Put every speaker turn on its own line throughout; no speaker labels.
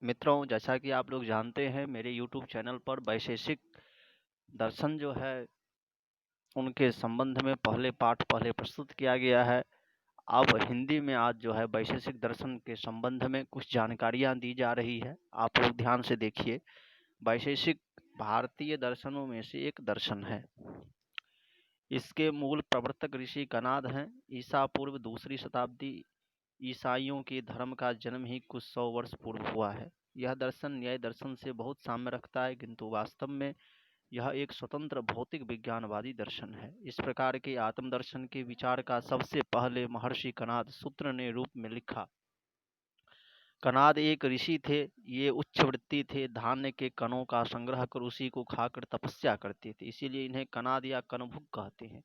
मित्रों, जैसा कि आप लोग जानते हैं, मेरे यूट्यूब चैनल पर वैशेषिक दर्शन जो है उनके संबंध में पहले प्रस्तुत किया गया है। अब हिंदी में आज जो है वैशेषिक दर्शन के संबंध में कुछ जानकारियां दी जा रही है। आप लोग ध्यान से देखिए। वैशेषिक भारतीय दर्शनों में से एक दर्शन है। इसके मूल प्रवर्तक ऋषि कणाद हैं। ईसा पूर्व दूसरी शताब्दी ईसाइयों के धर्म का जन्म ही कुछ 100 वर्ष पूर्व हुआ है। यह दर्शन न्याय दर्शन से बहुत साम्य रखता है, किंतु वास्तव में यह एक स्वतंत्र भौतिक विज्ञानवादी दर्शन है। इस प्रकार के आत्मदर्शन के विचार का सबसे पहले महर्षि कणाद सूत्र ने रूप में लिखा। कणाद एक ऋषि थे। ये उच्च वृत्ति थे। धान्य के कणों का संग्रह कर उसी को खाकर तपस्या करते थे, इसीलिए इन्हें कणाद या कणभुक कहते हैं।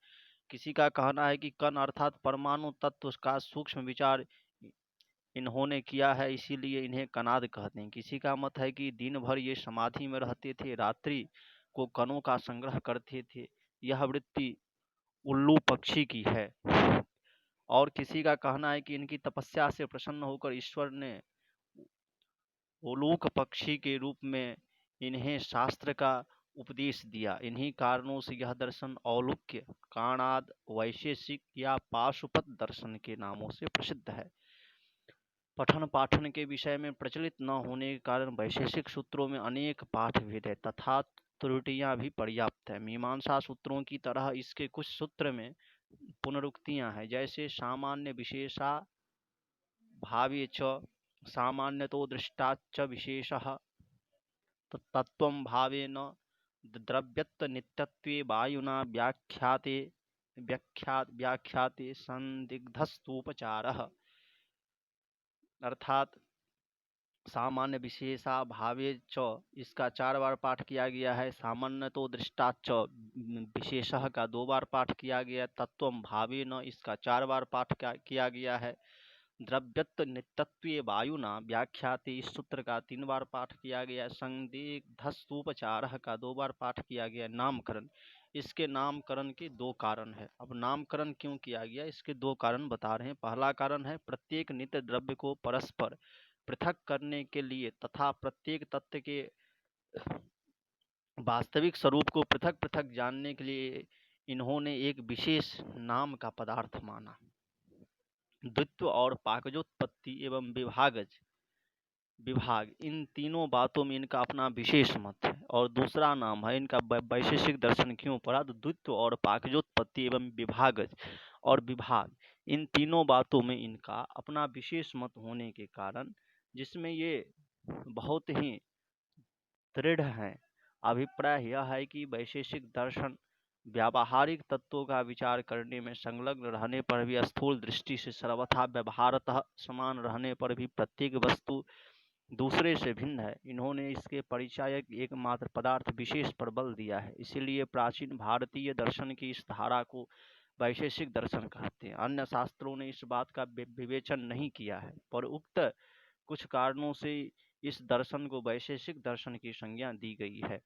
किसी का कहना है कि कण अर्थात परमाणु तत्व का सूक्ष्म विचार इन्होंने किया है, इसीलिए इन्हें कणाद कहते हैं। किसी का मत है कि दिन भर ये समाधि में रहते थे, रात्रि को कणों का संग्रह करते थे। यह वृत्ति उल्लू पक्षी की है। और किसी का कहना है कि इनकी तपस्या से प्रसन्न होकर ईश्वर ने उल्लूक पक्षी के रूप में इन्हें शास्त्र का उपदेश दिया। इन्हीं कारणों से यह दर्शन औलुक्य, काणाद, वैशेषिक या पाशुपत दर्शन के नामों से प्रसिद्ध है। पठन पाठन के विषय में प्रचलित न होने के कारण वैशेषिक सूत्रों में अनेक पाठ भेद है तथा त्रुटियां भी पर्याप्त है। मीमांसा सूत्रों की तरह इसके कुछ सूत्र में पुनरुक्तियां हैं, जैसे सामान्य विशेषा भावे च, सामान्यतो दृष्टाच्च विशेषः, तत्त्वं भावेन द्रव्यत्व नित्यत्वे वायुना व्याख्याते संदिग्धस्तुपचारः। अर्थात सामान्य विशेषा भावे च, इसका 4 बार पाठ किया गया है। सामान्य तो दृष्टाच विशेषः का 2 बार पाठ किया गया। तत्वम भावे न, इसका 4 बार पाठ किया गया है। द्रव्यत्व नित्यत्व वायुना व्याख्याते, इस सूत्र का 3 बार पाठ किया गया। संदिग्धस्तुपचारः का 2 बार पाठ किया गया। नामकरण, इसके नामकरण के 2 कारण है। अब नामकरण क्यों किया गया, इसके 2 कारण बता रहे हैं। पहला कारण है प्रत्येक नित्य द्रव्य को परस्पर पृथक करने के लिए तथा प्रत्येक तत्व के वास्तविक स्वरूप को पृथक पृथक जानने के लिए इन्होंने एक विशेष नाम का पदार्थ माना। द्वित्व और पाकजोत्पत्ति एवं विभाग, इन तीनों बातों में इनका अपना विशेष मत है। और दूसरा नाम है इनका वैशेषिक दर्शन क्यों पड़ा, तो द्वित्व और पाकजोत्पत्ति एवं विभाग, इन तीनों बातों में इनका अपना विशेष मत होने के कारण, जिसमें ये बहुत ही दृढ़ हैं। अभिप्राय यह है कि वैशेषिक दर्शन व्यावहारिक तत्वों का विचार करने में संलग्न रहने पर भी, स्थूल दृष्टि से सर्वथा व्यवहारतः समान रहने पर भी प्रत्येक वस्तु दूसरे से भिन्न है। इन्होंने इसके परिचायक एकमात्र पदार्थ विशेष पर बल दिया है। इसीलिए प्राचीन भारतीय दर्शन की इस धारा को वैशेषिक दर्शन कहते हैं। अन्य शास्त्रों ने इस बात का विवेचन नहीं किया है, पर उक्त कुछ कारणों से इस दर्शन को वैशेषिक दर्शन की संज्ञा दी गई है।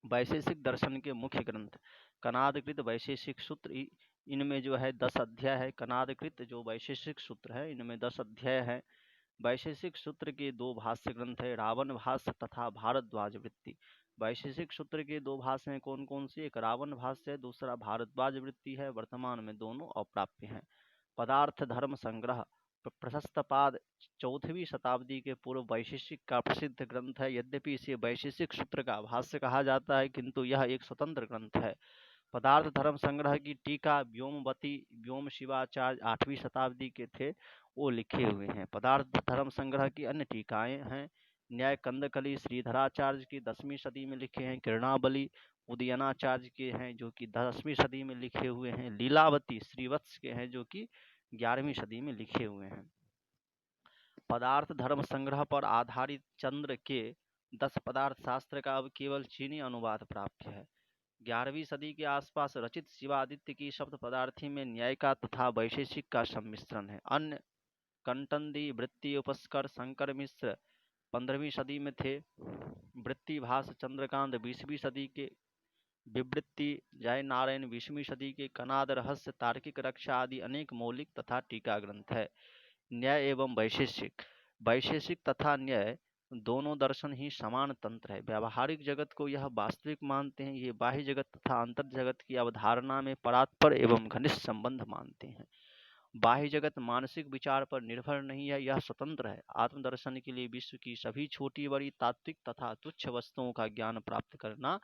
वैशेषिक दर्शन के मुख्य ग्रंथ कणादकृत वैशेषिक सूत्र, इनमें जो है 10 अध्याय है। कणादकृत जो वैशेषिक सूत्र है, इनमें 10 अध्याय है। वैशेषिक सूत्र के 2 भाष्य ग्रंथ है, रावण भाष्य तथा भारद्वाज वृत्ति। वैशेषिक सूत्र के 2 भाष्य हैं कौन कौन से, एक रावण भाष्य है, दूसरा भारद्वाज वृत्ति है। वर्तमान में दोनों अप्राप्य हैं। पदार्थ धर्म संग्रह प्रशस्तपाद 4वीं शताब्दी के पूर्व वैशेषिक का प्रसिद्ध ग्रंथ है। यद्यपि इसे वैशेषिक सूत्र का भाष्य कहा जाता है, किंतु यह एक स्वतंत्र ग्रंथ है। पदार्थ धर्म संग्रह की टीका व्योम शिवाचार्य 8वीं शताब्दी के थे, वो लिखे हुए हैं। पदार्थ धर्म संग्रह की अन्य टीकाएं हैं न्याय कंदकली श्रीधराचार्य की 10वीं सदी में लिखे हैं। किरणावली उदयनाचार्य के हैं जो कि 10वीं सदी में लिखे हुए हैं। लीलावती श्रीवत्स के हैं जो कि 11वीं सदी में लिखे हुए हैं। पदार्थ धर्म संग्रह पर आधारित चंद्र के 10 पदार्थ शास्त्र का अब केवल चीनी अनुवाद प्राप्त है। 11वीं सदी के आसपास रचित शिवादित्य की शब्द पदार्थी में न्याय का तथा वैशेषिक का सम्मिश्रण है। अन्य कंटंदी वृत्ति उपस्कर शंकर मिश्र 15वीं सदी में थे। वृत्ति भाष चंद्रकांत 20वीं सदी के, विवृत्ति जय नारायण 20वीं सदी के, कणाद रहस्य तार्किक रक्षा आदि अनेक मौलिक तथा टीका ग्रंथ है। न्याय एवं वैशेषिक, वैशेषिक तथा न्याय दोनों दर्शन ही समान तंत्र है। व्यावहारिक जगत को यह वास्तविक मानते हैं, ये बाह्य जगत तथा अंतर जगत की अवधारणा में परात्पर एवं घनिष्ठ संबंध मानते हैं। बाह्य जगत मानसिक विचार पर निर्भर नहीं है, यह स्वतंत्र है। आत्मदर्शन के लिए विश्व की सभी छोटी बड़ी तात्विक तथा तुच्छ वस्तुओं का ज्ञान प्राप्त करना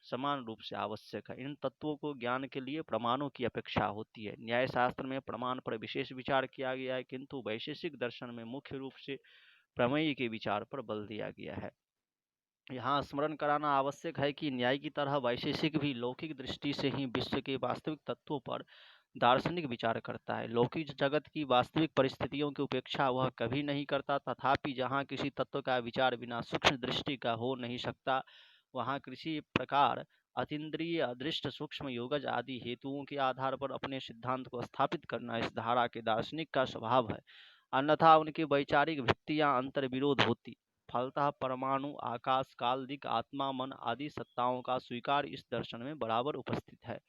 समान रूप से आवश्यक है। इन तत्वों को ज्ञान के लिए प्रमाणों की अपेक्षा होती है। न्याय शास्त्र में प्रमाण पर विशेष विचार किया गया है, किंतु वैशेषिक दर्शन में मुख्य रूप से प्रमेय के विचार पर बल दिया गया है। यहाँ स्मरण कराना आवश्यक है कि न्याय की तरह वैशेषिक भी लौकिक दृष्टि से ही विश्व के वास्तविक तत्वों पर दार्शनिक विचार करता है। लौकिक जगत की वास्तविक परिस्थितियों की उपेक्षा वह कभी नहीं करता, तथापि जहाँ किसी तत्व का विचार बिना सूक्ष्म दृष्टि का हो नहीं सकता, वहाँ किसी प्रकार अतीन्द्रिय अदृष्ट सूक्ष्म योगज आदि हेतुओं के आधार पर अपने सिद्धांत को स्थापित करना इस धारा के दार्शनिक का स्वभाव है। अन्यथा उनकी वैचारिक भित्तियां अंतर विरोध होती। फलतः परमाणु, आकाश, काल, दिक्, आत्मा, मन आदि सत्ताओं का स्वीकार इस दर्शन में बराबर उपस्थित है।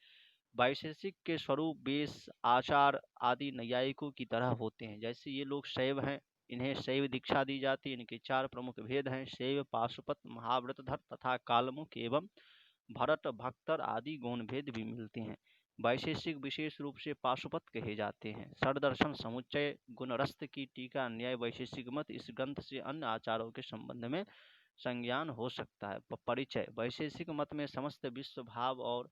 वैशेषिक के स्वरूप वेश, आचार आदि नैयायिकों की तरह होते हैं। जैसे ये लोग शैव हैं, इन्हें शैव दीक्षा दी जाती है। इनके 4 प्रमुख भेद हैं: शैव, पाशुपत, महाव्रतधर तथा कालमुख एवं भरत, भक्तर आदि गौण भेद भी मिलते हैं। वैशेषिक विशेष रूप से पाशुपत कहे जाते हैं। षडदर्शन समुच्चय गुणरस्त की टीका न्याय वैशेषिक मत इस ग्रंथ से अन्य आचारों के संबंध में संज्ञान हो सकता है। परिचय: वैशेषिक मत में समस्त विश्व भाव और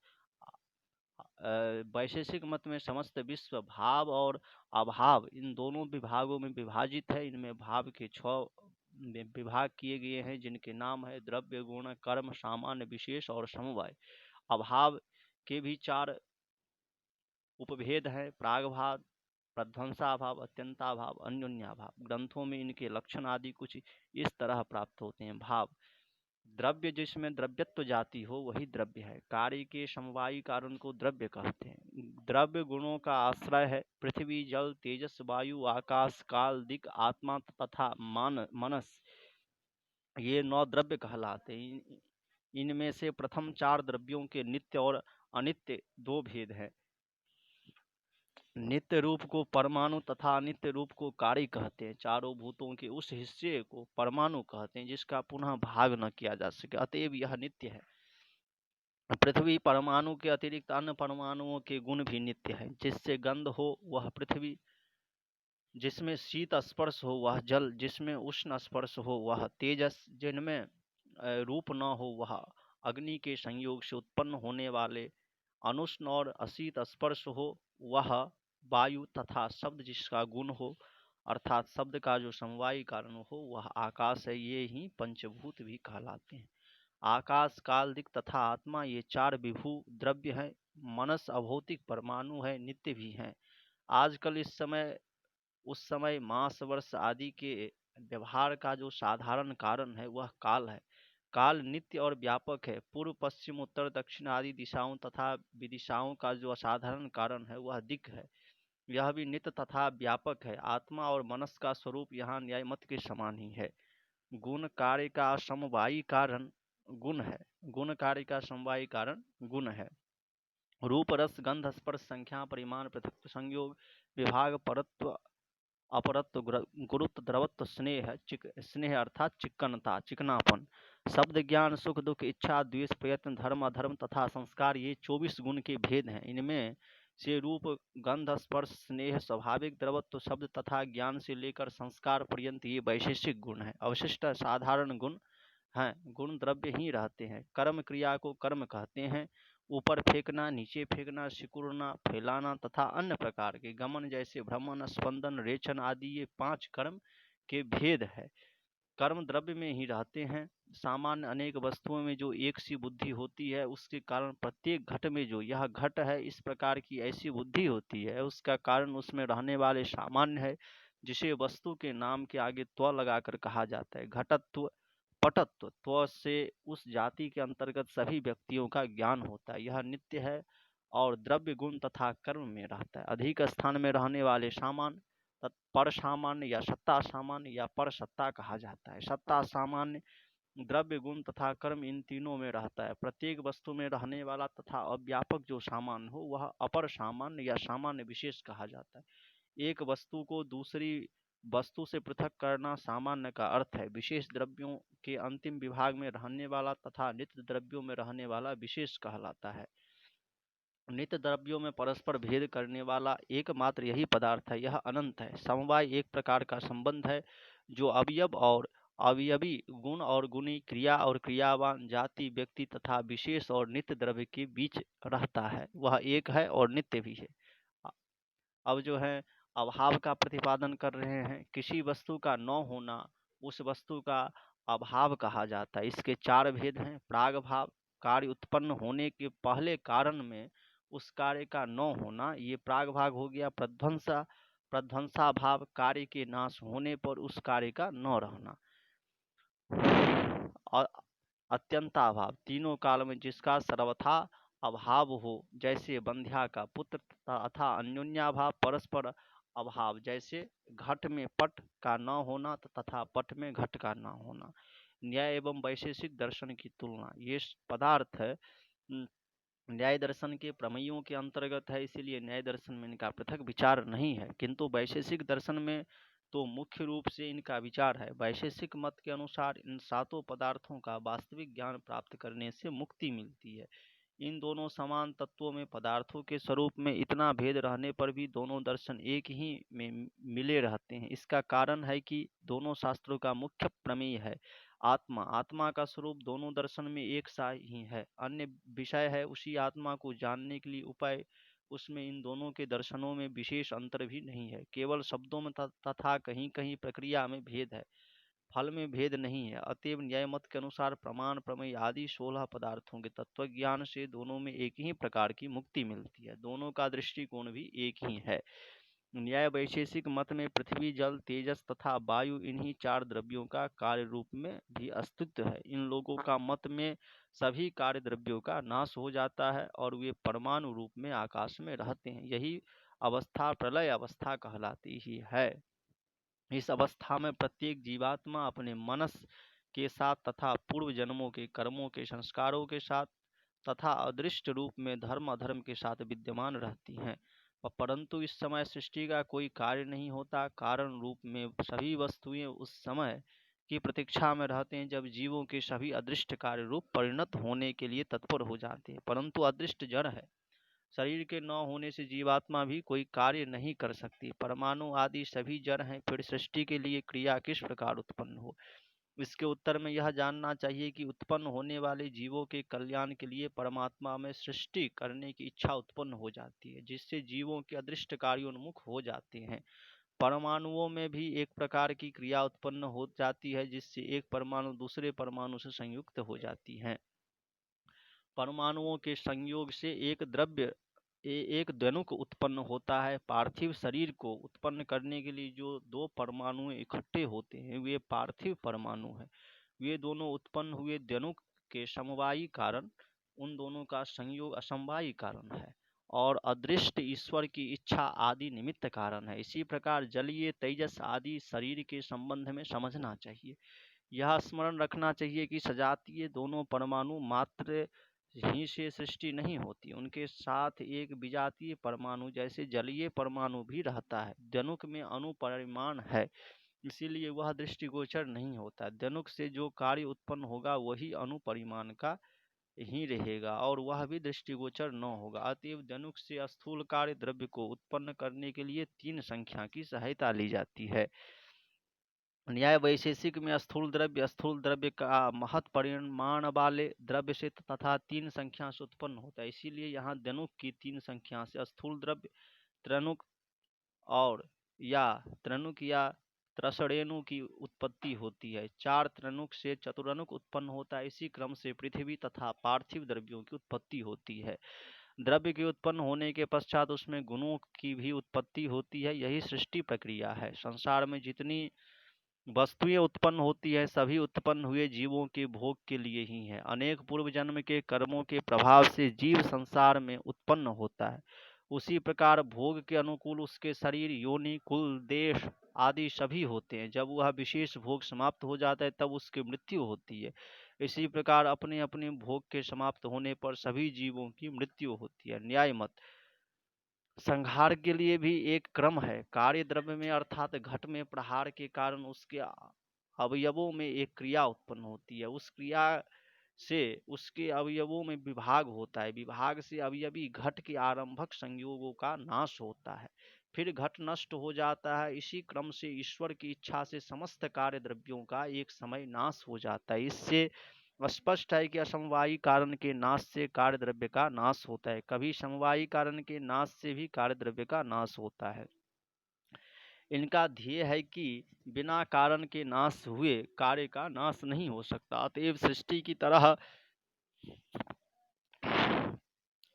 वैशेषिक मत में समस्त विश्व भाव और अभाव इन दोनों विभागों में विभाजित है। इनमें भाव के 6 विभाग किए गए हैं, जिनके नाम है द्रव्य, गुण, कर्म, सामान्य, विशेष और समवाय। अभाव के भी 4 उपभेद हैं: प्रागभाव, प्रध्वंसाभाव, अत्यंताभाव, अन्योन्याभाव। ग्रंथों में इनके लक्षण आदि कुछ इस तरह प्राप्त होते हैं। भाव: द्रव्य जिसमें द्रव्यत्व जाति हो वही द्रव्य है। कार्य के समवायी कारण को द्रव्य कहते हैं। द्रव्य गुणों का आश्रय है। पृथ्वी, जल, तेजस, वायु, आकाश, काल, दिक्, आत्मा तथा मनस, ये 9 द्रव्य कहलाते हैं। इनमें से प्रथम 4 द्रव्यों के नित्य और अनित्य 2 भेद हैं। नित्य रूप को परमाणु तथा अनित्य रूप को कार्य कहते हैं। चारों भूतों के उस हिस्से को परमाणु कहते हैं जिसका पुनः भाग न किया जा सके, अतएव यह नित्य है। पृथ्वी परमाणु के अतिरिक्त अन्य परमाणुओं के गुण भी नित्य है। जिससे गंध हो वह पृथ्वी, जिसमें शीत स्पर्श हो वह जल, जिसमें उष्ण स्पर्श हो वह तेजस, जिनमें रूप न हो वह अग्नि के संयोग से उत्पन्न होने वाले अनुष्ण और अशीत स्पर्श हो वह वायु, तथा शब्द जिसका गुण हो अर्थात शब्द का जो समवायी कारण हो वह आकाश है। ये ही पंचभूत भी कहलाते हैं। आकाश, काल, दिक् तथा आत्मा ये 4 विभू द्रव्य हैं। मनस अभौतिक परमाणु है, नित्य भी हैं। आजकल इस समय उस समय मास, वर्ष आदि के व्यवहार का जो साधारण कारण है वह काल है। काल नित्य और व्यापक है। पूर्व, पश्चिम, उत्तर, दक्षिण आदि दिशाओं तथा विदिशाओं का जो असाधारण कारण है वह दिक् है। यह भी नित्य तथा व्यापक है। आत्मा और मनस का स्वरूप यहाँ न्याय मत के समान ही है। गुण कार्य का समवायी कारण गुण है। गुण कार्य का समवायी कारण गुण है। रूप, रस, गंध, स्पर्श, संख्या, परिमाण, पृथक्त्व, संयोग, विभाग, परत्व, अपरत्व, गुरुत्व, द्रवत्व, स्नेह अर्थात चिक्कनता, चिकनापन, शब्द, ज्ञान, सुख दुख, इच्छा, द्वेष, प्रयत्न, धर्म, अधर्म तथा संस्कार ये 24 गुण के भेद हैं। इनमें से रूप, गंध, स्पर्श, स्नेह, स्वाभाविक, द्रवत्व, शब्द तथा ज्ञान से लेकर संस्कार पर्यंत ये वैशेषिक गुण हैं। अवशिष्ट साधारण गुण हैं। गुण द्रव्य ही रहते हैं। कर्म क्रिया को कर्म कहते हैं। ऊपर फेंकना, नीचे फेंकना, सिकुड़ना, फैलाना तथा अन्य प्रकार के गमन जैसे भ्रमण, स्पंदन, रेचन आदि ये 5 कर्म के भेद है। कर्म द्रव्य में ही रहते हैं। सामान्य अनेक वस्तुओं में जो एक सी बुद्धि होती है उसके कारण प्रत्येक घट में जो यह घट है इस प्रकार की ऐसी बुद्धि होती है, उसका कारण उसमें रहने वाले सामान्य है, जिसे वस्तु के नाम के आगे त्व लगाकर कहा जाता है। घटत्व, पटत्व, त्व से उस जाति के अंतर्गत सभी व्यक्तियों का ज्ञान होता है। यह नित्य है और द्रव्य, गुण तथा कर्म में रहता है। अधिक स्थान में रहने वाले सामान्य पर सामान्य या सत्ता सामान्य या पर सत्ता कहा जाता है। सत्ता, सामान्य, द्रव्य, गुण तथा कर्म इन तीनों में रहता है। प्रत्येक वस्तु में रहने वाला तथा अव्यापक जो सामान्य हो वह अपर सामान्य या सामान्य विशेष कहा जाता है। एक वस्तु को दूसरी वस्तु से पृथक करना सामान्य का अर्थ है। विशेष द्रव्यों के अंतिम विभाग में रहने वाला तथा नित्य द्रव्यों में रहने वाला विशेष कहलाता है। नित्य द्रव्यों में परस्पर भेद करने वाला एकमात्र यही पदार्थ है, यह अनंत है। समवाय एक प्रकार का संबंध है जो अवयव और अवयवी, गुण और गुणी, क्रिया और क्रियावान, जाति, व्यक्ति तथा विशेष और नित्य द्रव्य के बीच रहता है। वह एक है और नित्य भी है। अब जो है अभाव का प्रतिपादन कर रहे हैं। किसी वस्तु का न होना उस वस्तु का अभाव कहा जाता है। इसके चार भेद हैं। प्राग भाव, कार्य उत्पन्न होने के पहले कारण में उस कार्य का न होना, ये प्राग भाग हो गया। प्रध्वंसाभाव, कार्य के नाश होने पर उस कार्य का न रहना। और अत्यंताभाव, तीनों काल में जिसका सर्वथा अभाव हो, जैसे बंध्या का पुत्र, तथा अन्योन्याभाव, परस्पर अभाव, जैसे घट में पट का न होना तथा पट में घट का न होना। न्याय एवं वैशेषिक दर्शन की तुलना, ये पदार्थ न्याय दर्शन के प्रमेयों के अंतर्गत है, इसीलिए न्याय दर्शन में इनका पृथक विचार नहीं है, किंतु वैशेषिक दर्शन में तो मुख्य रूप से इनका विचार है। वैशेषिक मत के अनुसार इन सातों पदार्थों का वास्तविक ज्ञान प्राप्त करने से मुक्ति मिलती है। इन दोनों समान तत्वों में पदार्थों के स्वरूप में इतना भेद रहने पर भी दोनों दर्शन एक ही में मिले रहते हैं। इसका कारण है कि दोनों शास्त्रों का मुख्य प्रमेय है आत्मा। आत्मा का स्वरूप दोनों दर्शन में एक सा ही है। अन्य विषय है उसी आत्मा को जानने के लिए उपाय, उसमें इन दोनों के दर्शनों में विशेष अंतर भी नहीं है। केवल शब्दों में तथा कहीं कहीं प्रक्रिया में भेद है, फल में भेद नहीं है। अतएव न्याय मत के अनुसार प्रमाण, प्रमेय आदि 16 पदार्थों के तत्व ज्ञान से दोनों में एक ही प्रकार की मुक्ति मिलती है। दोनों का दृष्टिकोण भी एक ही है। न्याय वैशेषिक मत में पृथ्वी, जल, तेजस तथा वायु इन्हीं चार द्रव्यों का कार्य रूप में भी अस्तित्व है। इन लोगों का मत में सभी कार्य द्रव्यों का नाश हो जाता है और वे परमाणु रूप में आकाश में रहते हैं। यही अवस्था प्रलय अवस्था कहलाती ही है। इस अवस्था में प्रत्येक जीवात्मा अपने मनस के साथ तथा पूर्व जन्मों के कर्मों के संस्कारों के साथ तथा अदृष्ट रूप में धर्म अधर्म के साथ विद्यमान रहती हैं। परंतु इस समय सृष्टि का कोई कार्य नहीं होता। कारण रूप में सभी वस्तुएं उस समय की प्रतीक्षा में रहते हैं जब जीवों के सभी अदृष्ट कार्य रूप परिणत होने के लिए तत्पर हो जाते हैं। परंतु अदृष्ट जड़ है, शरीर के न होने से जीवात्मा भी कोई कार्य नहीं कर सकती। परमाणु आदि सभी जड़ हैं, फिर सृष्टि के लिए क्रिया किस प्रकार उत्पन्न हो? इसके उत्तर में यह जानना चाहिए कि उत्पन्न होने वाले जीवों के कल्याण के लिए परमात्मा में सृष्टि करने की इच्छा उत्पन्न हो जाती है, जिससे जीवों के अदृष्ट कार्योन्मुख हो जाते हैं। परमाणुओं में भी एक प्रकार की क्रिया उत्पन्न हो जाती है, जिससे एक परमाणु दूसरे परमाणु से संयुक्त हो जाती है। परमाणुओं के संयोग से एक द्वनुक उत्पन्न होता है। पार्थिव शरीर को उत्पन्न करने के लिए जो दो परमाणु इकट्ठे होते हैं वे पार्थिव परमाणु हैं। वे दोनों उत्पन्न हुए द्वनुक के समवायी कारण, उन दोनों का संयोग असमवायी कारण है और अदृष्ट ईश्वर की इच्छा आदि निमित्त कारण है। इसी प्रकार जलीय, तेजस आदि शरीर के संबंध में समझना चाहिए। यह स्मरण रखना चाहिए कि सजातीय दोनों परमाणु मात्र ही से सृष्टि नहीं होती, उनके साथ एक विजातीय परमाणु जैसे जलीय परमाणु भी रहता है। द्वनुक में अणुपरिमाण है, इसीलिए वह दृष्टिगोचर नहीं होता। द्वनुक से जो कार्य उत्पन्न होगा वही अणुपरिमाण का ही रहेगा और वह भी दृष्टिगोचर न होगा। अतएव द्वनुक से स्थूल कार्य द्रव्य को उत्पन्न करने के लिए 3 संख्या की सहायता ली जाती है। न्याय वैशेषिक में स्थूल द्रव्य का महत परिमाण वाले द्रव्य से तथा 3 संख्या से उत्पन्न होता है। इसीलिए यहाँ द्वनुक की 3 संख्या से स्थूल द्रव्य, त्रणुक और या त्रणुक या त्रसरेणु की उत्पत्ति होती है। 4 त्रणुक से चतुरनुक उत्पन्न होता है। इसी क्रम से पृथ्वी तथा पार्थिव द्रव्यों की उत्पत्ति होती है। द्रव्य के उत्पन्न होने के पश्चात उसमें गुणों की भी उत्पत्ति होती है। यही सृष्टि प्रक्रिया है। संसार में जितनी वस्तुएं उत्पन्न होती है सभी उत्पन्न हुए जीवों के भोग के लिए ही है। अनेक पूर्व जन्म के कर्मों के प्रभाव से जीव संसार में उत्पन्न होता है। उसी प्रकार भोग के अनुकूल उसके शरीर, योनि, कुल, देश आदि सभी होते हैं। जब वह विशेष भोग समाप्त हो जाता है तब उसकी मृत्यु होती है। इसी प्रकार अपने अपने भोग के समाप्त होने पर सभी जीवों की मृत्यु होती है। न्याय मत संहार के लिए भी एक क्रम है। कार्य द्रव्य में अर्थात घट में प्रहार के कारण उसके अवयवों में एक क्रिया उत्पन्न होती है। उस क्रिया से उसके अवयवों में विभाग होता है। विभाग से अवयवी घट के आरंभक संयोगों का नाश होता है। फिर घट नष्ट हो जाता है। इसी क्रम से ईश्वर की इच्छा से समस्त कार्य द्रव्यों का एक समय नाश हो जाता है। इससे स्पष्ट है कि असमवायी कारण के नाश से कार्य द्रव्य का नाश होता है। कभी समवायी कारण के नाश से भी कार्य द्रव्य का नाश होता है। इनका ध्येय है कि बिना कारण के नाश हुए कार्य का नाश नहीं हो सकता। अतएव सृष्टि की तरह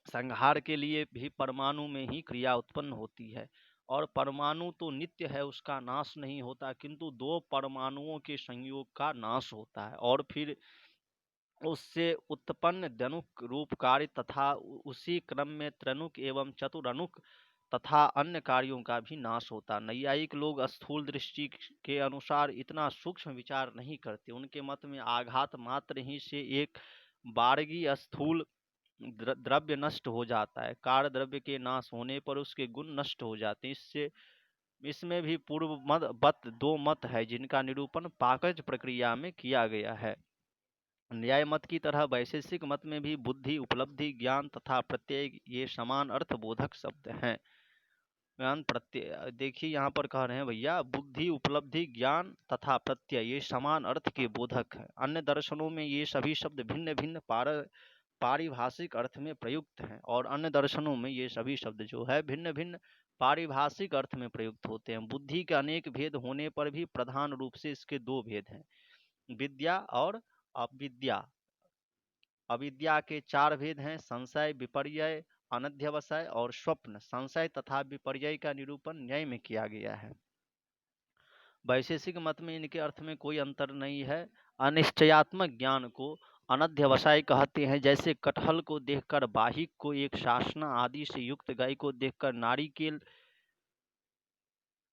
संहार के लिए भी परमाणु में ही क्रिया उत्पन्न होती है। और परमाणु तो नित्य है, उसका नाश नहीं होता, किंतु दो परमाणुओं के संयोग का नाश होता है। और फिर उससे उत्पन्न द्वनुक रूप कार्य तथा उसी क्रम में त्रिणुक एवं चतुरनुक तथा अन्य कार्यों का भी नाश होता। नैयायिक लोग स्थूल दृष्टि के अनुसार इतना सूक्ष्म विचार नहीं करते। उनके मत में आघात मात्र ही से एक बारगी स्थूल द्रव्य नष्ट हो जाता है। कार्य द्रव्य के नाश होने पर उसके गुण नष्ट हो जाते हैं। इसमें भी पूर्व मत दो मत है जिनका निरूपण पाकज प्रक्रिया में किया गया है। न्याय मत की तरह वैशेषिक मत में भी बुद्धि, उपलब्धि, ज्ञान तथा प्रत्यय ये समान अर्थबोधक शब्द हैं। ज्ञान प्रत्यय, देखिए यहाँ पर कह रहे हैं भैया, बुद्धि, उपलब्धि, ज्ञान तथा प्रत्यय ये समान अर्थ के बोधक हैं। अन्य दर्शनों में ये सभी शब्द भिन्न भिन्न पारिभाषिक अर्थ में प्रयुक्त हैं। और अन्य दर्शनों में ये सभी शब्द जो है भिन्न भिन्न पारिभाषिक अर्थ में प्रयुक्त होते हैं। बुद्धि के अनेक भेद होने पर भी प्रधान रूप से इसके दो भेद हैं, विद्या और अविद्या। अविद्या के चार भेद हैं, संशय, विपर्यय, अनध्यवसाय और स्वप्न। संशय तथा विपर्यय का निरूपण न्याय में किया गया है। वैशेषिक मत में इनके अर्थ में कोई अंतर नहीं है। अनिश्चयात्मक ज्ञान को अनध्यवसाय कहते हैं। जैसे कटहल को देखकर बाहिक को एक शासना आदि से युक्त गाय को देखकर नारिकेल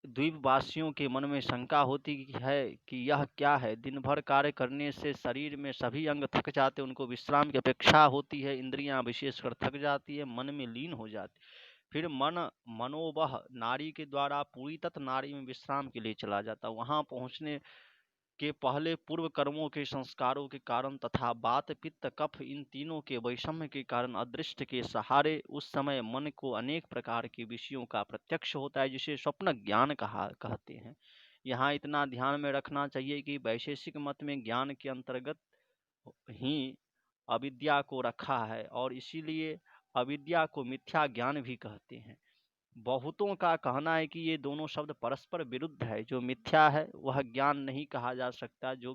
द्वीपवासियों के मन में शंका होती है कि यह क्या है। दिन भर कार्य करने से शरीर में सभी अंग थक जाते, उनको विश्राम की अपेक्षा होती है। इंद्रियां विशेषकर थक जाती है, मन में लीन हो जाती। फिर मनोवह नारी के द्वारा पूरी तत् नारी में विश्राम के लिए चला जाता। वहां पहुंचने के पहले पूर्व कर्मों के संस्कारों के कारण तथा वात, पित्त, कफ इन तीनों के वैषम्य के कारण अदृष्ट के सहारे उस समय मन को अनेक प्रकार के विषयों का प्रत्यक्ष होता है, जिसे स्वप्न ज्ञान कहते हैं। यहाँ इतना ध्यान में रखना चाहिए कि वैशेषिक मत में ज्ञान के अंतर्गत ही अविद्या को रखा है और इसीलिए अविद्या को मिथ्या ज्ञान भी कहते हैं। बहुतों का कहना है कि ये दोनों शब्द परस्पर विरुद्ध है। जो मिथ्या है वह ज्ञान नहीं कहा जा सकता, जो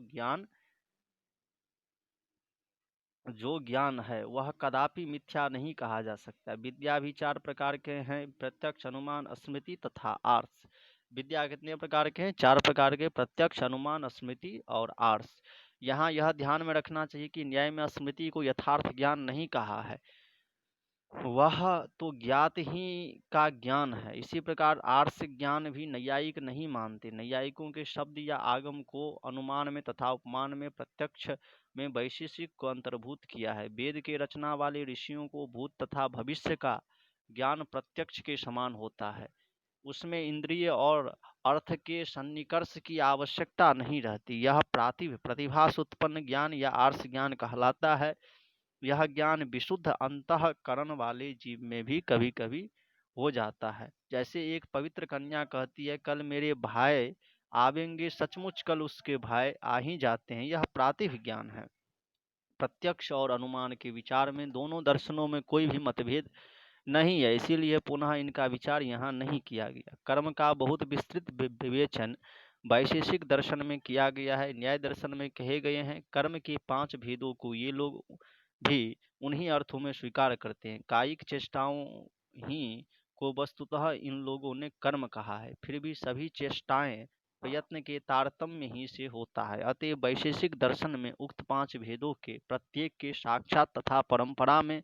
ज्ञान है वह कदापि मिथ्या नहीं कहा जा सकता। विद्या भी चार प्रकार के हैं, प्रत्यक्ष, अनुमान, स्मृति तथा आर्स। विद्या कितने प्रकार के हैं? चार प्रकार के, प्रत्यक्ष, अनुमान, स्मृति और आर्स। यहाँ यह ध्यान में रखना चाहिए कि न्याय में स्मृति को यथार्थ ज्ञान नहीं कहा है, वह तो ज्ञात ही का ज्ञान है। इसी प्रकार आर्ष ज्ञान भी नैयायिक नहीं मानते। नैयायिकों के शब्द या आगम को अनुमान में तथा उपमान में, प्रत्यक्ष में वैशेषिक को अंतर्भूत किया है। वेद के रचना वाले ऋषियों को भूत तथा भविष्य का ज्ञान प्रत्यक्ष के समान होता है। उसमें इंद्रिय और अर्थ के सन्निकर्ष की आवश्यकता नहीं रहती। यह प्रतिभास उत्पन्न ज्ञान या आर्ष ज्ञान कहलाता है। यह ज्ञान विशुद्ध अंतःकरण वाले जीव में भी कभी कभी हो जाता है। जैसे एक पवित्र कन्या कहती है, कल मेरे भाई आवेंगे, सचमुच कल उसके भाई आ ही जाते हैं। यह प्रातिभ ज्ञान है। प्रत्यक्ष और अनुमान के विचार में दोनों दर्शनों में कोई भी मतभेद नहीं है, इसीलिए पुनः इनका विचार यहाँ नहीं किया गया। कर्म का बहुत विस्तृत विवेचन वैशेषिक दर्शन में किया गया है। न्याय दर्शन में कहे गए हैं कर्म के 5 भेदों को ये लोग भी उन्हीं अर्थों में स्वीकार करते हैं। कायिक चेष्टाओं ही को वस्तुतः इन लोगों ने कर्म कहा है। फिर भी सभी चेष्टाएं प्रयत्न के तारतम्य ही से होता है। अतएव वैशेषिक दर्शन में उक्त 5 भेदों के प्रत्येक के साक्षात तथा परंपरा में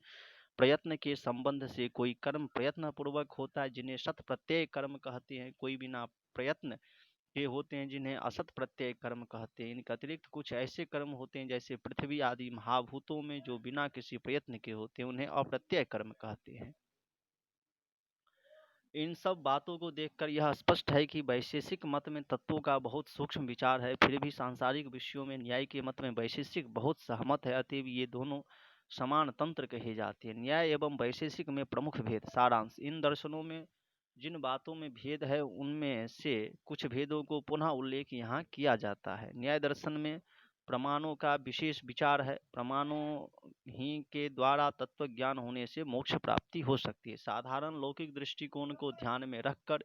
प्रयत्न के संबंध से कोई कर्म प्रयत्न पूर्वक होता है, जिन्हें शत प्रत्यय कर्म कहते हैं। कोई बिना प्रयत्न के होते हैं, जिन्हें असत प्रत्यय कर्म कहते हैं। इनके अतिरिक्त कुछ ऐसे कर्म होते हैं, जैसे पृथ्वी आदि महाभूतों में, जो बिना किसी प्रयत्न के होते हैं, उन्हें अप्रत्यय कर्म कहते हैं। इन सब बातों को देखकर यह स्पष्ट है कि वैशेषिक मत में तत्वों का बहुत सूक्ष्म विचार है, फिर भी सांसारिक विषयों में न्याय के मत में वैशेषिक बहुत सहमत है, अतएव ये दोनों समान तंत्र कहे जाते हैं। न्याय एवं वैशेषिक में प्रमुख भेद। सारांश। इन दर्शनों में जिन बातों में भेद है उनमें से कुछ भेदों को पुनः उल्लेख यहाँ किया जाता है। न्याय दर्शन में प्रमाणों का विशेष विचार है। प्रमाणों ही के द्वारा तत्व ज्ञान होने से मोक्ष प्राप्ति हो सकती है। साधारण लौकिक दृष्टिकोण को ध्यान में रखकर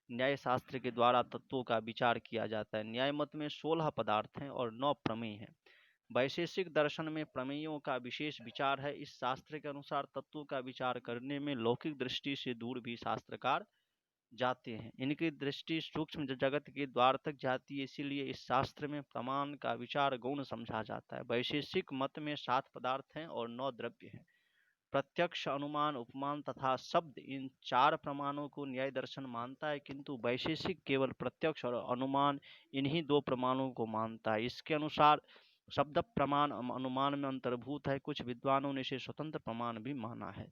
न्याय शास्त्र के द्वारा तत्वों का विचार किया जाता है। न्याय मत में 16 पदार्थ हैं और 9 प्रमेय हैं। वैशेषिक दर्शन में प्रमेयों का विशेष विचार है। इस शास्त्र के अनुसार तत्वों का विचार करने में लौकिक दृष्टि से दूर भी शास्त्रकार जाते हैं। इनकी दृष्टि सूक्ष्म जगत के द्वार तक जाती है, इसीलिए इस शास्त्र में प्रमाण का विचार गौण समझा जाता है। वैशेषिक मत में 7 पदार्थ हैं और 9 द्रव्य हैं। प्रत्यक्ष, अनुमान, उपमान तथा शब्द, इन 4 प्रमाणों को न्याय दर्शन मानता है, किंतु वैशेषिक केवल प्रत्यक्ष और अनुमान इन्हीं 2 प्रमाणों को मानता है। इसके अनुसार शब्द प्रमाण अनुमान में अंतर्भूत है। कुछ विद्वानों ने इसे स्वतंत्र प्रमाण भी माना है।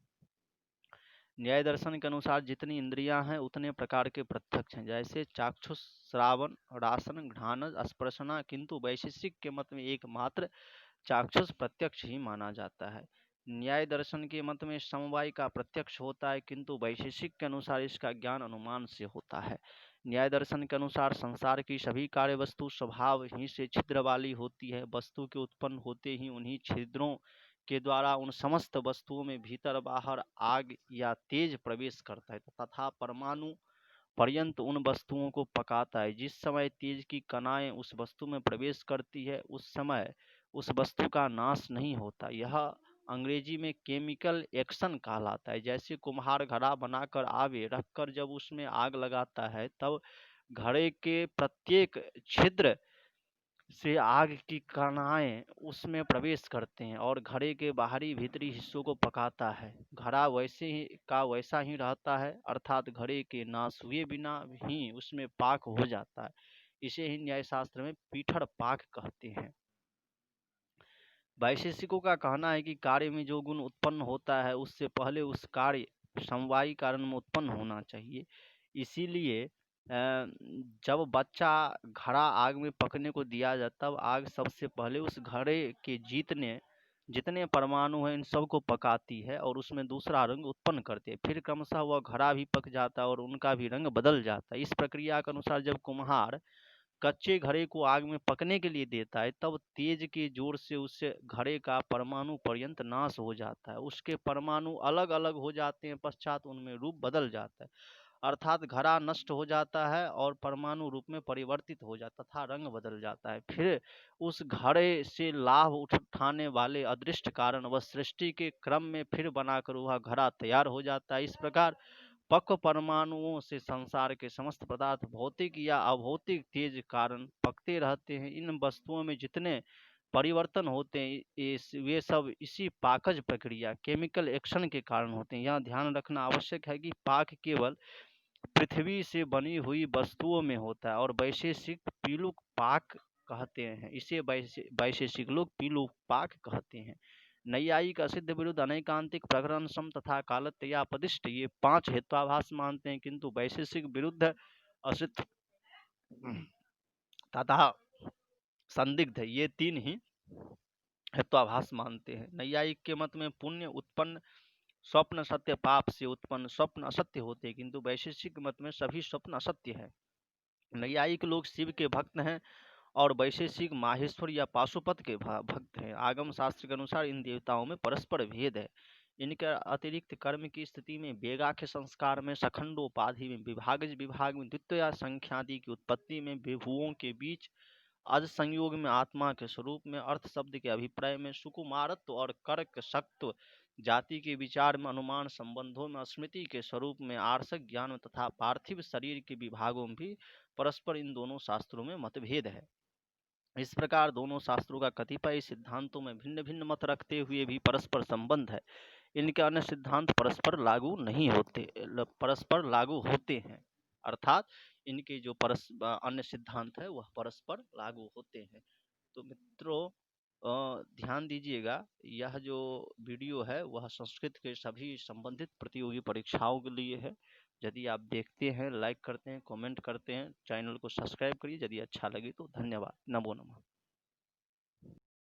न्याय दर्शन के अनुसार जितनी इंद्रियां हैं उतने प्रकार के प्रत्यक्ष हैं, जैसे चाक्षुष, श्रावण, रासन, घ्राण, स्पर्शना, किंतु वैशेषिक के मत में एकमात्र चाक्षुष प्रत्यक्ष ही माना जाता है। न्याय दर्शन के मत में समवाय का प्रत्यक्ष होता है, किंतु वैशेषिक के अनुसार इसका ज्ञान अनुमान से होता है। न्याय दर्शन के अनुसार संसार की सभी कार्य वस्तु स्वभाव ही से छिद्र वाली होती है। वस्तु के उत्पन्न होते ही उन्हीं छिद्रों के द्वारा उन समस्त वस्तुओं में भीतर बाहर आग या तेज प्रवेश करता है तथा परमाणु पर्यंत उन वस्तुओं को पकाता है। जिस समय तेज की कणाएं उस वस्तु में प्रवेश करती है उस समय उस वस्तु का नाश नहीं होता। यह अंग्रेजी में केमिकल एक्शन कहलाता है। जैसे कुम्हार घड़ा बनाकर आवे रखकर जब उसमें आग लगाता है तब घड़े के प्रत्येक छिद्र से आग की कणाएं उसमें प्रवेश करते हैं और घड़े के बाहरी भीतरी हिस्सों को पकाता है। घड़ा वैसे ही का वैसा ही रहता है, अर्थात घड़े के नाश हुए बिना ही उसमें पाक हो जाता है। इसे ही न्याय शास्त्र में पीठर पाक कहते हैं। वैशेषिकों का कहना है कि कार्य में जो गुण उत्पन्न होता है उससे पहले उस कार्य समवायी कारण में उत्पन्न होना चाहिए। इसीलिए जब बच्चा घड़ा आग में पकने को दिया जाता तब आग सबसे पहले उस घड़े के जितने परमाणु हैं इन सबको पकाती है और उसमें दूसरा रंग उत्पन्न करती है। फिर क्रमशः वह घड़ा भी पक जाता है और उनका भी रंग बदल जाता है। इस प्रक्रिया के अनुसार जब कुम्हार कच्चे घड़े को आग में पकने के लिए देता है तब तेज के जोर से उससे घड़े का परमाणु पर्यंत नाश हो जाता है। उसके परमाणु अलग अलग हो जाते हैं, पश्चात उनमें रूप बदल जाता है, अर्थात घड़ा नष्ट हो जाता है और परमाणु रूप में परिवर्तित हो जाता तथा रंग बदल जाता है। फिर उस घड़े से लाभ उठाने वाले अदृष्ट कारण वह सृष्टि के क्रम में फिर बनाकर वह घड़ा तैयार हो जाता है। इस प्रकार पक्व परमाणुओं से संसार के समस्त पदार्थ भौतिक या अभौतिक तेज कारण पकते रहते हैं। इन वस्तुओं में जितने परिवर्तन होते हैं वे सब इसी पाकज प्रक्रिया केमिकल एक्शन के कारण होते हैं। यहाँ ध्यान रखना आवश्यक है कि पाक केवल पृथ्वी से बनी हुई वस्तुओं में होता है और वैशेषिक पीलुक पाक कहते हैं। इसे वैशेषिक लोग पीलुक पाक कहते हैं। नैयायिक असिद्ध विरुद्ध अनैकांतिक प्रकरण सम तथा कालत्रयापदिष्ट ये 5 हेत्वाभास मानते हैं, किंतु वैशेषिक विरुद्ध असिद्ध तथा संदिग्ध ये 3 ही हेत्वाभास मानते हैं। नैयायिक के मत में पुण्य उत्पन्न स्वप्न सत्य, पाप से उत्पन्न स्वप्न असत्य होते हैं, किंतु वैशेषिक मत में सभी स्वप्न असत्य है। नैयायिक लोग शिव के भक्त हैं और वैशेषिक माहेश्वर या पाशुपत के भक्त हैं। आगम शास्त्र के अनुसार इन देवताओं में परस्पर भेद है। इनके अतिरिक्त कर्म की स्थिति में वेगाख्य संस्कार में सखंडोपाधि में विभाग में द्वितीय संख्यादि की उत्पत्ति में विभुओं के बीच अज संयोग में आत्मा के स्वरूप में अर्थ शब्द के अभिप्राय में सुकुमारत्व और कर्क शक्त्व जाति के विचार में अनुमान संबंधों में स्मृति के स्वरूप में आर्षक ज्ञान में तथा पार्थिव शरीर के विभागों में भी परस्पर इन दोनों शास्त्रों में मतभेद है। इस प्रकार दोनों शास्त्रों का कतिपय सिद्धांतों में भिन्न भिन्न मत रखते हुए भी परस्पर संबंध है। इनके अन्य सिद्धांत परस्पर लागू नहीं होते, परस्पर लागू होते हैं, अर्थात इनके जो अन्य सिद्धांत है वह परस्पर लागू होते हैं। तो मित्रों ध्यान दीजिएगा, यह जो वीडियो है वह संस्कृत के सभी संबंधित प्रतियोगी परीक्षाओं के लिए है। यदि आप देखते हैं, लाइक करते हैं, कमेंट करते हैं, चैनल को सब्सक्राइब करिए। यदि अच्छा लगे तो धन्यवाद। नमो नमः।